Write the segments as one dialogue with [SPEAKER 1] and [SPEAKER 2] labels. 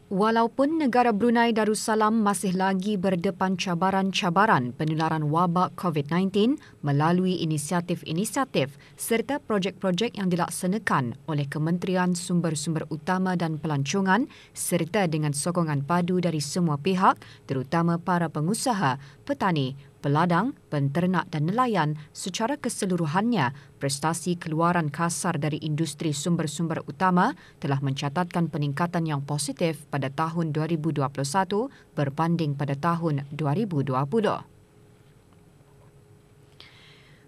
[SPEAKER 1] Walaupun negara Brunei Darussalam masih lagi berdepan cabaran-cabaran penularan wabak COVID-19 melalui inisiatif-inisiatif serta projek-projek yang dilaksanakan oleh Kementerian Sumber-Sumber Utama dan Pelancongan serta dengan sokongan padu dari semua pihak terutama para pengusaha, petani, peladang, penternak dan nelayan secara keseluruhannya, prestasi keluaran kasar dari industri sumber-sumber utama telah mencatatkan peningkatan yang positif pada tahun 2021 berbanding pada tahun 2020.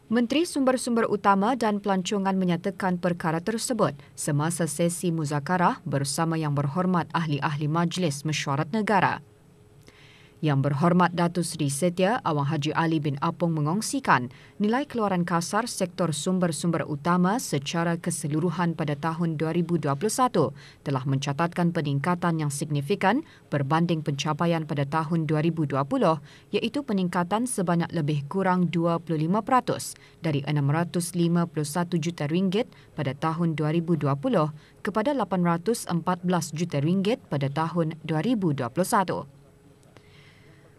[SPEAKER 1] Menteri Sumber-Sumber Utama dan Pelancongan menyatakan perkara tersebut semasa sesi muzakarah bersama Yang Berhormat Ahli-Ahli Majlis Mesyuarat Negara. Yang Berhormat Datuk Seri Setia Awang Haji Ali bin Apong mengongsikan nilai keluaran kasar sektor sumber-sumber utama secara keseluruhan pada tahun 2021 telah mencatatkan peningkatan yang signifikan berbanding pencapaian pada tahun 2020 iaitu peningkatan sebanyak lebih kurang 25% dari RM651 juta pada tahun 2020 kepada RM814 juta pada tahun 2021.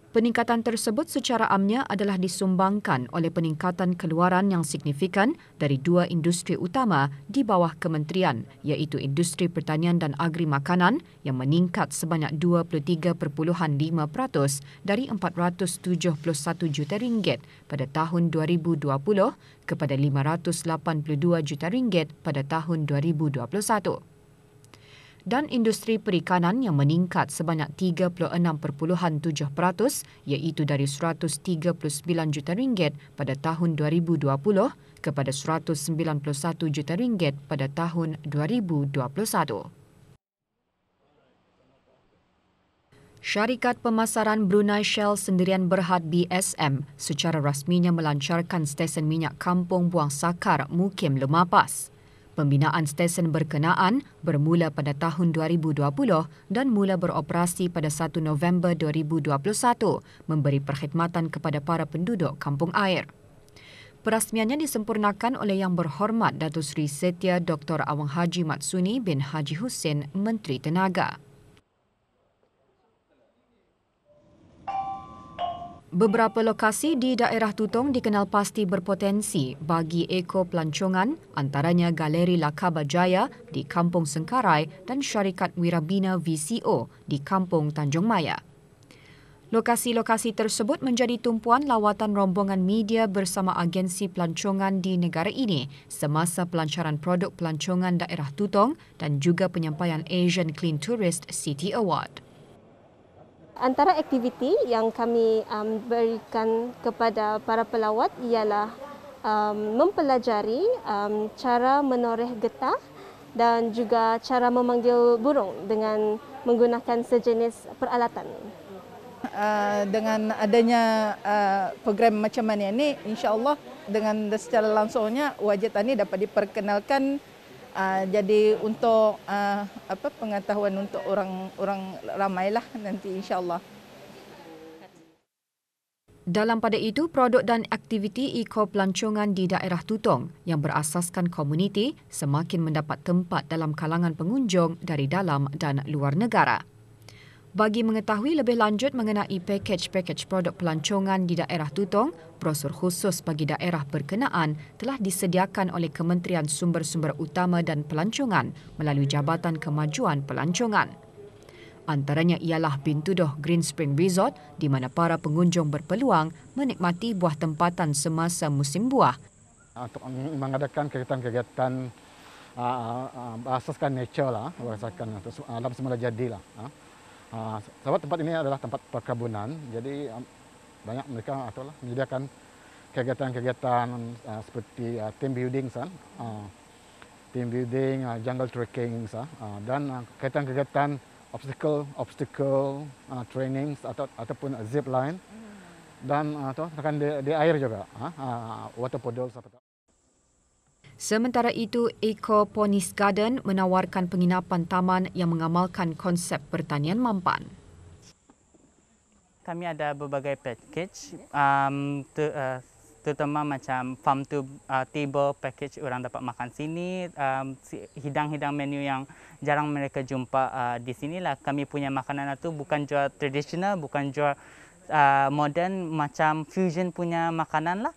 [SPEAKER 1] Peningkatan tersebut secara amnya adalah disumbangkan oleh peningkatan keluaran yang signifikan dari dua industri utama di bawah kementerian iaitu industri pertanian dan agri makanan yang meningkat sebanyak 23.5% dari RM471 juta pada tahun 2020 kepada RM582 juta pada tahun 2021. Dan industri perikanan yang meningkat sebanyak 36.7% iaitu dari RM139 juta pada tahun 2020 kepada RM191 juta pada tahun 2021. Syarikat Pemasaran Brunei Shell Sendirian Berhad BSM secara rasminya melancarkan stesen minyak Kampung Buang Sakar Mukim Lemapas. Pembinaan stesen berkenaan bermula pada tahun 2020 dan mula beroperasi pada 1 November 2021, memberi perkhidmatan kepada para penduduk kampung air. Perasmiannya disempurnakan oleh Yang Berhormat Datuk Seri Setia Dr. Awang Haji Matsuni bin Haji Hussein, Menteri Tenaga. Beberapa lokasi di daerah Tutong dikenal pasti berpotensi bagi eko-pelancongan, antaranya Galeri Lakaba Jaya di Kampung Sengkarai dan Syarikat Wirabina VCO di Kampung Tanjung Maya. Lokasi-lokasi tersebut menjadi tumpuan lawatan rombongan media bersama agensi pelancongan di negara ini semasa pelancaran produk pelancongan daerah Tutong dan juga penyampaian Asian Clean Tourist City Award.
[SPEAKER 2] Antara aktiviti yang kami berikan kepada para pelawat ialah mempelajari cara menoreh getah dan juga cara memanggil burung dengan menggunakan sejenis peralatan.
[SPEAKER 3] Dengan adanya program macam ini, insya-Allah dengan secara langsungnya wajib tani dapat diperkenalkan. Jadi untuk pengetahuan untuk orang ramailah nanti insya-Allah.
[SPEAKER 1] Dalam pada itu, produk dan aktiviti eko-pelancongan di daerah Tutong yang berasaskan komuniti semakin mendapat tempat dalam kalangan pengunjung dari dalam dan luar negara. Bagi mengetahui lebih lanjut mengenai pakej-pakej produk pelancongan di daerah Tutong, brosur khusus bagi daerah berkenaan telah disediakan oleh Kementerian Sumber-Sumber Utama dan Pelancongan melalui Jabatan Kemajuan Pelancongan. Antaranya ialah Bintudoh Green Spring Resort di mana para pengunjung berpeluang menikmati buah tempatan semasa musim buah.
[SPEAKER 4] Untuk mengadakan kegiatan-kegiatan berasaskan nature lah, berasaskan alam semula jadi lah. Sebab tempat ini adalah tempat perkebunan, jadi banyak mereka menyediakan kegiatan-kegiatan seperti team building, jungle trekking dan kegiatan-kegiatan obstacle training ataupun zip line dan akan di air juga, water paddle.
[SPEAKER 1] Sementara itu, Eco-Ponis Garden menawarkan penginapan taman yang mengamalkan konsep pertanian mampan.
[SPEAKER 5] Kami ada berbagai package terutama macam farm to table package orang dapat makan sini, hidang-hidang menu yang jarang mereka jumpa di sinilah. Kami punya makanan itu bukan jual tradisional, bukan jual modern, macam fusion punya makanan lah.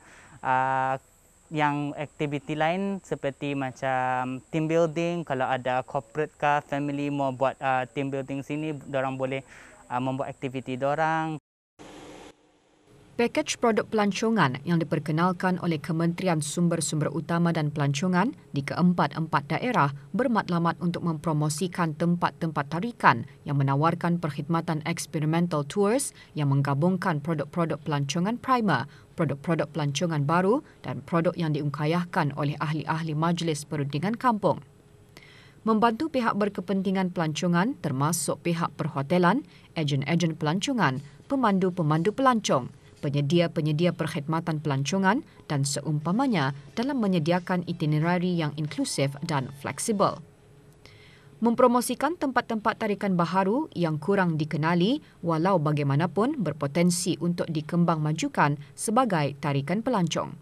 [SPEAKER 5] Yang aktiviti lain seperti macam team building, kalau ada corporate ke family mau buat team building sini, dorang boleh membuat aktiviti dorang.
[SPEAKER 1] Pakej produk pelancongan yang diperkenalkan oleh Kementerian Sumber-Sumber Utama dan Pelancongan di keempat-empat daerah bermatlamat untuk mempromosikan tempat-tempat tarikan yang menawarkan perkhidmatan experimental tours yang menggabungkan produk-produk pelancongan primer, produk-produk pelancongan baru dan produk yang diungkayahkan oleh ahli-ahli Majlis Perundingan Kampung. Membantu pihak berkepentingan pelancongan termasuk pihak perhotelan, ejen-ejen pelancongan, pemandu-pemandu pelancong, penyedia-penyedia perkhidmatan pelancongan dan seumpamanya dalam menyediakan itinerari yang inklusif dan fleksibel. Mempromosikan tempat-tempat tarikan baharu yang kurang dikenali walau bagaimanapun berpotensi untuk dikembangmajukan sebagai tarikan pelancong.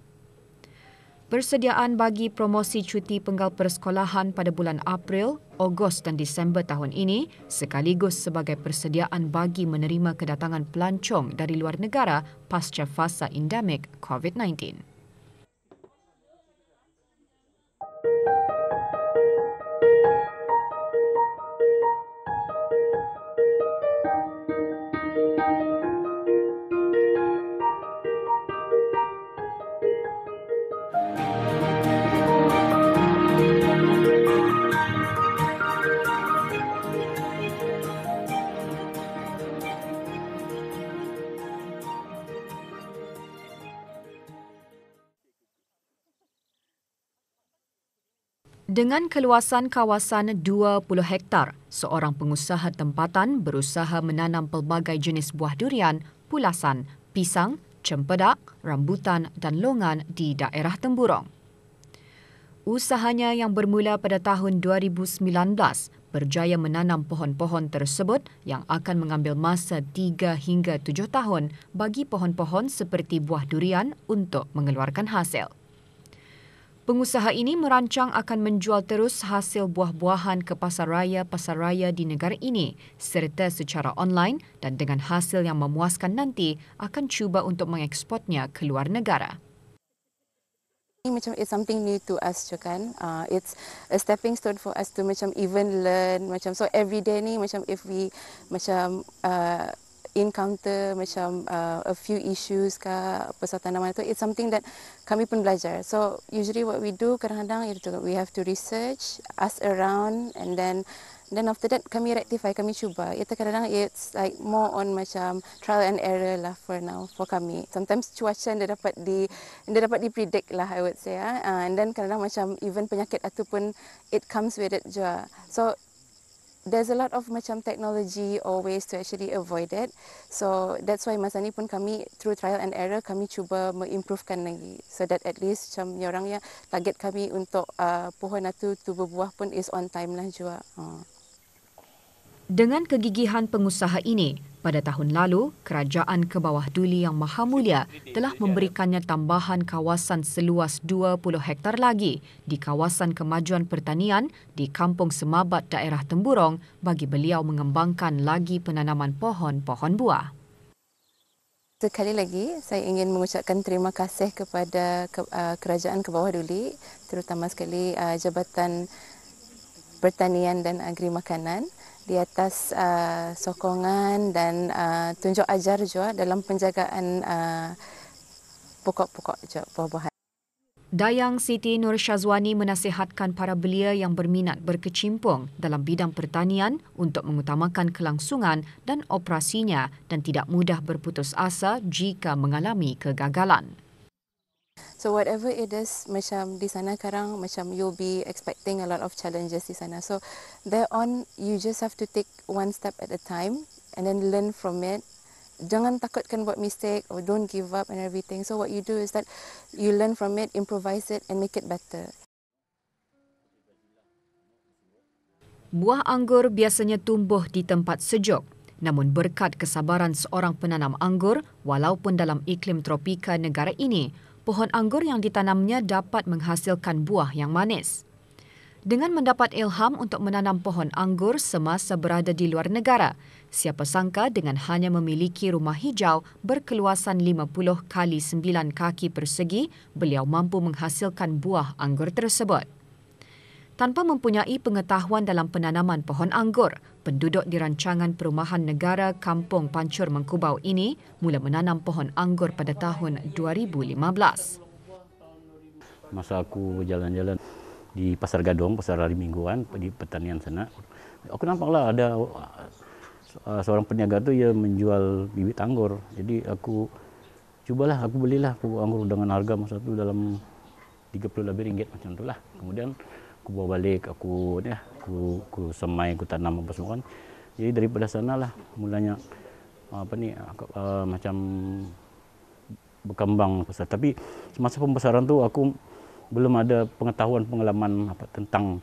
[SPEAKER 1] Persediaan bagi promosi cuti penggal persekolahan pada bulan April, Ogos dan Disember tahun ini sekaligus sebagai persediaan bagi menerima kedatangan pelancong dari luar negara pasca fasa endemik COVID-19. Dengan keluasan kawasan 20 hektar, seorang pengusaha tempatan berusaha menanam pelbagai jenis buah durian, pulasan, pisang, cempedak, rambutan dan longan di daerah Temburong. Usahanya yang bermula pada tahun 2019 berjaya menanam pohon-pohon tersebut yang akan mengambil masa 3 hingga 7 tahun bagi pohon-pohon seperti buah durian untuk mengeluarkan hasil. Pengusaha ini merancang akan menjual terus hasil buah-buahan ke pasar raya di negara ini serta secara online dan dengan hasil yang memuaskan nanti akan cuba untuk mengekspornya ke luar negara.
[SPEAKER 6] Macam it's something new to us je kan. It's a stepping stone for us to macam even learn macam so every day ni macam if we macam encounter macam a few issues ke pasal tanaman itu, it's something that kami pun belajar. So usually what we do kadang-kadang itu we have to research, ask around and then after that kami rectify, kami cuba. Itu kadang-kadang it's like more on macam trial and error lah for now for kami. Sometimes cuaca dia dapat dipredict lah I would say. And then kadang-kadang macam even penyakit itu pun it comes with it juga. So there's a lot of macam technology or ways to actually avoid it. So that's why masa ni pun kami through trial and error kami cuba mengimprovekan lagi so that at least macam orangnya target kami untuk pohon itu tu berbuah pun is on time lah juga.
[SPEAKER 1] Dengan kegigihan pengusaha ini, pada tahun lalu, Kerajaan Kebawah Duli Yang Maha Mulia telah memberikannya tambahan kawasan seluas 20 hektar lagi di kawasan kemajuan pertanian di Kampung Semabat, daerah Temburong bagi beliau mengembangkan lagi penanaman pohon-pohon buah.
[SPEAKER 6] Sekali lagi, saya ingin mengucapkan terima kasih kepada Kerajaan Kebawah Duli, terutama sekali Jabatan Pertanian dan Agri Makanan di atas sokongan dan tunjuk ajar juga dalam penjagaan pokok-pokok buah-buahan.
[SPEAKER 1] Dayang Siti Nur Syazwani menasihatkan para belia yang berminat berkecimpung dalam bidang pertanian untuk mengutamakan kelangsungan dan operasinya dan tidak mudah berputus asa jika mengalami kegagalan.
[SPEAKER 6] So whatever it is, macam di sana sekarang, macam you'll be expecting a lot of challenges di sana. So there on, you just have to take one step at a time and then learn from it. Jangan takutkan buat mistake or don't give up and everything. So what you do is that you learn from it, improvise it and make it better.
[SPEAKER 1] Buah anggur biasanya tumbuh di tempat sejuk. Namun berkat kesabaran seorang penanam anggur, walaupun dalam iklim tropika negara ini, pohon anggur yang ditanamnya dapat menghasilkan buah yang manis. Dengan mendapat ilham untuk menanam pohon anggur semasa berada di luar negara, siapa sangka dengan hanya memiliki rumah hijau berkeluasan 50 kali 9 kaki persegi, beliau mampu menghasilkan buah anggur tersebut. Tanpa mempunyai pengetahuan dalam penanaman pohon anggur, penduduk di rancangan perumahan negara Kampung Pancur Mengkubau ini mula menanam pohon anggur pada tahun 2015.
[SPEAKER 7] Masa aku berjalan-jalan di Pasar Gadong, pasar hari mingguan di pertanian sana, aku nampaklah ada seorang peniaga tu ia menjual bibit anggur. Jadi aku belilah aku anggur dengan harga masa tu dalam 30 lebih ringgit macam itulah. Kemudian aku bawa balik, aku semai, aku tanam apa semua kan. Jadi daripada sanalah mulanya macam berkembang besar. Tapi semasa pembesaran tu aku belum ada pengalaman tentang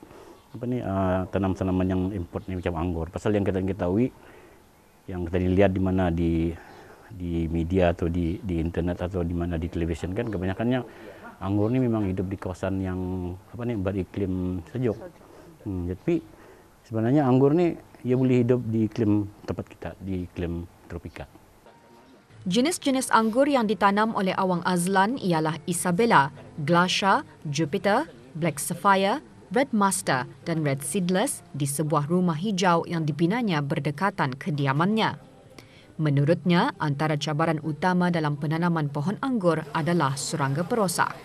[SPEAKER 7] tanam-tanaman yang import ni macam anggur. Pasal yang kita ketahui, yang kita lihat di mana di media atau di internet atau di mana di televisyen kan, kebanyakannya anggur ni memang hidup di kawasan yang beriklim sejuk. Jadi sebenarnya anggur ni ia boleh hidup di iklim tempat kita, di iklim tropika.
[SPEAKER 1] Jenis-jenis anggur yang ditanam oleh Awang Azlan ialah Isabella, Glacia, Jupiter, Black Sapphire, Red Master dan Red Seedless di sebuah rumah hijau yang dibinanya berdekatan kediamannya. Menurutnya, antara cabaran utama dalam penanaman pohon anggur adalah serangga perosak.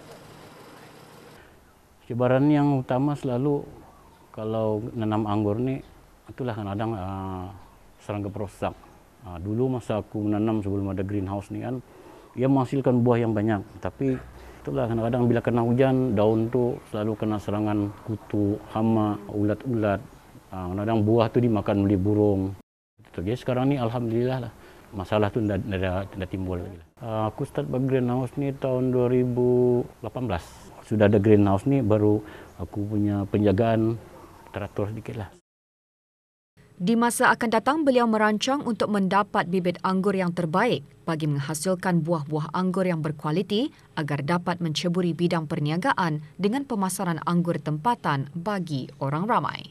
[SPEAKER 7] Cabaran yang utama selalu kalau nanam anggur ni, itulah kadang-kadang serangga perosak. Dulu masa aku menanam sebelum ada greenhouse ni kan, ia menghasilkan buah yang banyak. Tapi itulah kadang-kadang bila kena hujan, daun tu selalu kena serangan kutu, hama, ulat-ulat. Kadang-kadang buah tu dimakan oleh burung. Jadi sekarang ni alhamdulillah lah, masalah tu tidak timbul lagi. Aku start greenhouse ni tahun 2018. Sudah ada greenhouse ni, baru aku punya penjagaan teratur sedikit lah.
[SPEAKER 1] Di masa akan datang, beliau merancang untuk mendapat bibit anggur yang terbaik bagi menghasilkan buah-buah anggur yang berkualiti agar dapat menceburi bidang perniagaan dengan pemasaran anggur tempatan bagi orang ramai.